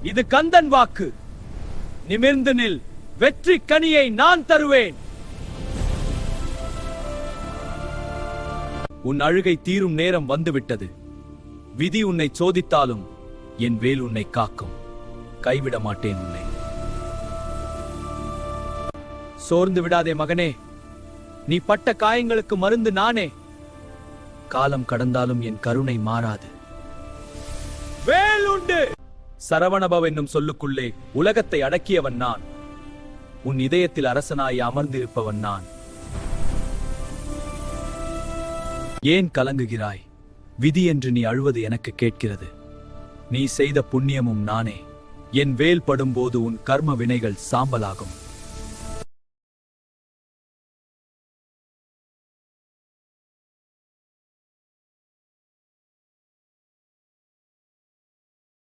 இது கந்தன் வாக்கு. நிமிர்ந்து நில், வெற்றி கனியை நான் தருவேன். உன் அழுகை தீரும் நேரம் வந்துவிட்டது. விதி உன்னை சோதித்தாலும் என் வேல் உன்னை காக்கும். கைவிட மாட்டேன் உன்னை. சோர்ந்து விடாதே மகனே, நீ பட்ட காயங்களுக்கு மருந்து நானே. காலம் கடந்தாலும் என் கருணை மாறாது. வேல் உண்டு. சரவணபவ் என்னும் சொல்லுக்குள்ளே உலகத்தை அடக்கியவன் நான். உன் இதயத்தில் அரசனாய் அமர்ந்திருப்பவன் நான். ஏன் கலங்குகிறாய்? விதி என்று நீ அழுவது எனக்கு கேட்கிறது. நீ செய்த புண்ணியமும் நானே. என் வேல் படும்போது உன் கர்ம வினைகள் சாம்பலாகும்.